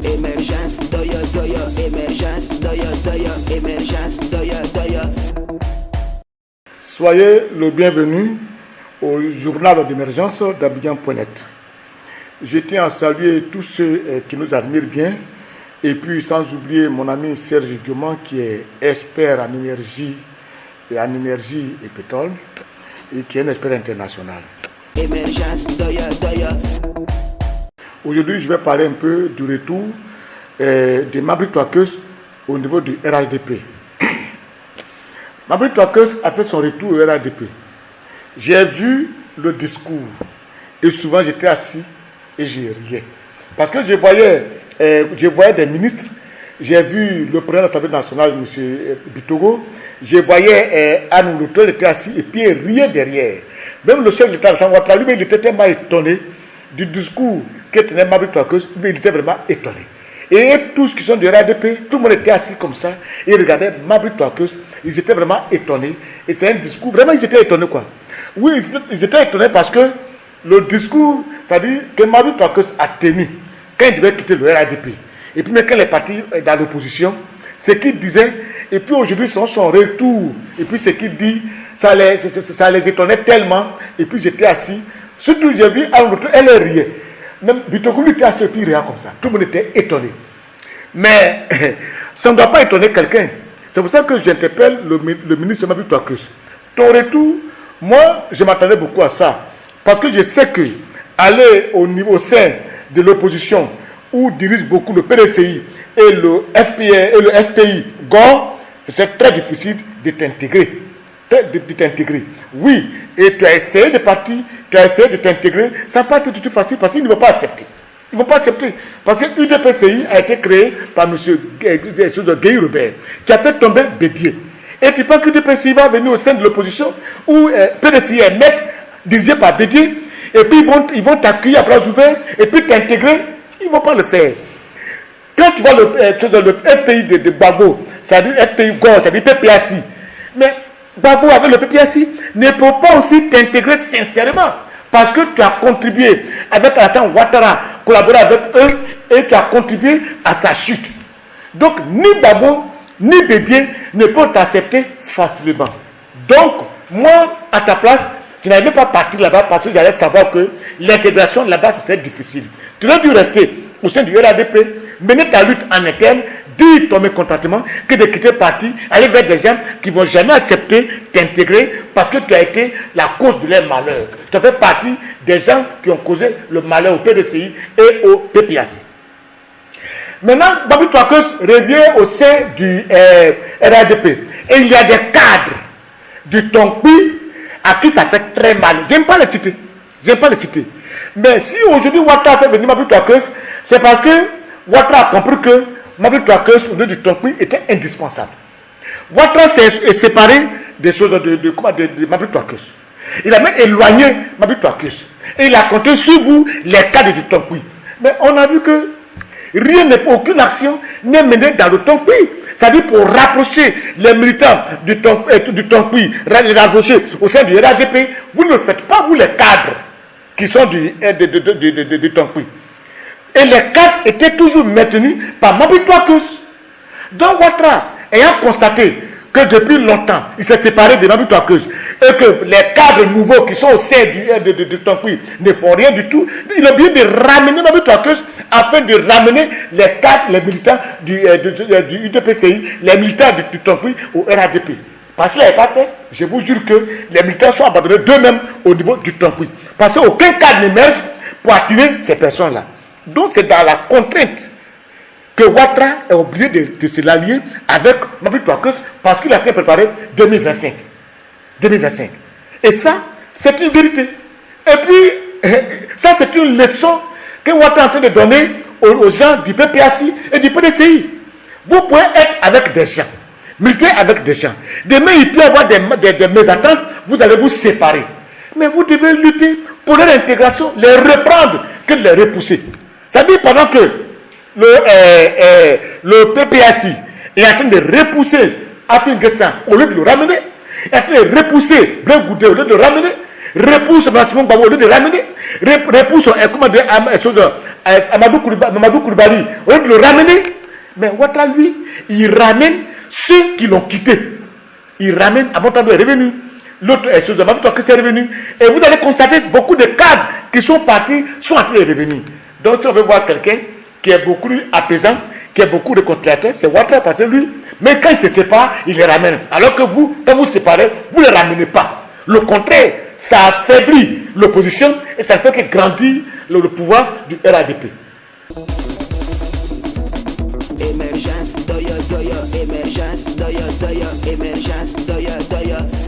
Émergence, doya, émergence, doya, émergence, doya. Soyez le bienvenu au journal d'émergence d'Abidjan.net. Je tiens à saluer tous ceux qui nous admirent bien, et puis sans oublier mon ami Serge Guillaume qui est expert en énergie et pétrole, et qui est un expert international. Émergence, doya. Aujourd'hui, je vais parler un peu du retour de Mabry Touakeus au niveau du RHDP. Mabry Touakeus a fait son retour au RHDP. J'ai vu le discours et souvent j'étais assis et je riais. Parce que je voyais des ministres, j'ai vu le président de l'Assemblée nationale, M. Bitogo, je voyais Anne Loutel était assis et puis il riait derrière. Même le chef de l'État, lui, il était tellement étonné du discours que tenait Mabry Touakeus, mais il était vraiment étonné. Et tous qui sont du RHDP, tout le monde était assis comme ça, et regardaient Mabry Touakeus, ils étaient vraiment étonnés. Et c'est un discours, vraiment ils étaient étonnés quoi. Oui, ils étaient étonnés parce que le discours, ça dit que Mabry Touakeus a tenu quand il devait quitter le RHDP. Et puis même quand il est parti dans l'opposition, ce qu'il disait, et puis aujourd'hui son retour, et puis ce qu'il dit, ça les étonnait tellement, et puis j'étais assis. Surtout j'ai vu elle riait. Même Bitogo était assis et puis il riait comme ça. Tout le monde était étonné. Mais ça ne doit pas étonner quelqu'un. C'est pour ça que j'interpelle le ministre Mabry Touakeus. Ton retour, moi je m'attendais beaucoup à ça. Parce que je sais que aller au sein de l'opposition, où dirige beaucoup le PDCI et le FPI GOR, c'est très difficile de t'intégrer. Oui, et tu as essayé de partir, tu as essayé de t'intégrer, ça n'a pas été du tout facile parce qu'ils ne vont pas accepter. Ils ne vont pas accepter. Parce que l'UDPCI a été créé par M. Guy Robert, qui a fait tomber Bédier. Et tu penses que l'UDPCI va venir au sein de l'opposition, où PDCI est net, dirigé par Bédier, et puis ils vont t'accueillir à bras ouverts, et puis t'intégrer, ils ne vont pas le faire. Quand tu vois le FPI de Gbagbo, c'est-à-dire FPI GOR, c'est-à-dire PPAC, mais Gbagbo avec le PPAC ne peut pas aussi t'intégrer sincèrement parce que tu as contribué avec Alassane Ouattara, collaboré avec eux et tu as contribué à sa chute. Donc ni Gbagbo ni Bédier ne peuvent t'accepter facilement. Donc moi à ta place, je n'allais pas partir là-bas parce que j'allais savoir que l'intégration là-bas c'est difficile. Tu aurais dû rester au sein du RHDP, mener ta lutte en interne, dire ton mécontentement que de quitter le parti, aller vers des gens qui ne vont jamais accepter t'intégrer parce que tu as été la cause de leur malheur. Tu as fait partie des gens qui ont causé le malheur au PDCI et au PPAC. Maintenant, Mabry Touakeus revient au sein du RHDP et il y a des cadres du Tonkpi à qui ça fait très mal. Je n'aime pas les citer. Mais si aujourd'hui Ouattara fait venir Mabry Touakeus, c'est parce que Ouattara a compris que Mabry Touakeus au niveau du Tonkpi était indispensable. Ouattara s'est séparé des choses de Mabry Touakeus. Il a même éloigné Mabry Touakeus. Et il a compté sur vous les cadres du Tonkpi. Mais on a vu que aucune action n'est menée dans le Tonkpi. C'est-à-dire pour rapprocher les militants du Tonkpi, les rapprocher au sein du RHDP, vous ne le faites pas, vous les cadres qui sont du Tonkpi. Et les cadres étaient toujours maintenus par Mabry Touakeus. Donc Ouattara, ayant constaté que depuis longtemps, il s'est séparé de Mabry Touakeus et que les cadres nouveaux qui sont au sein du Tonkpi ne font rien du tout, il a oublié de ramener Mabry Touakeus afin de ramener les cadres, les militants du UDPCI, les militants du Tonkpi au RHDP. Parce qu'il n'avait pas fait, je vous jure que les militants sont abandonnés d'eux-mêmes au niveau du Tonkpi. Parce qu'aucun cadre n'émerge pour attirer ces personnes-là. Donc c'est dans la contrainte que Ouattara est obligé de se l'allier avec Mabry Touakeus parce qu'il a fait préparer 2025. Et ça, c'est une vérité. Et puis, ça c'est une leçon que Ouattara est en train de donner aux gens du PPAC et du PDCI. Vous pouvez être avec des gens, militer avec des gens. Demain, il peut y avoir des mésententes, vous allez vous séparer. Mais vous devez lutter pour leur intégration, les reprendre que de les repousser. C'est-à-dire pendant que le PPAC est en train de repousser Afin Guessan au lieu de le ramener, il est en train de repousser Blaise Goudé au lieu de le ramener, repousse Massimo Gbagbo au lieu de ramener, repousse Amadou Koulibaly au lieu de le ramener. Mais Ouattara, lui, il ramène ceux qui l'ont quitté. Il ramène Amadou est revenu. L'autre est revenu. Et vous allez constater beaucoup de cadres qui sont partis sont en train de revenir. Donc si on veut voir quelqu'un qui est beaucoup apaisant, qui a beaucoup de conciliateurs, c'est Ouattara parce que lui, mais quand il se sépare, il les ramène. Alors que vous, quand vous séparez, vous ne les ramenez pas. Le contraire, ça affaiblit l'opposition et ça fait que grandir le pouvoir du RADP. Émergence, doya, doya, émergence, doya, doya, émergence, doya, doya.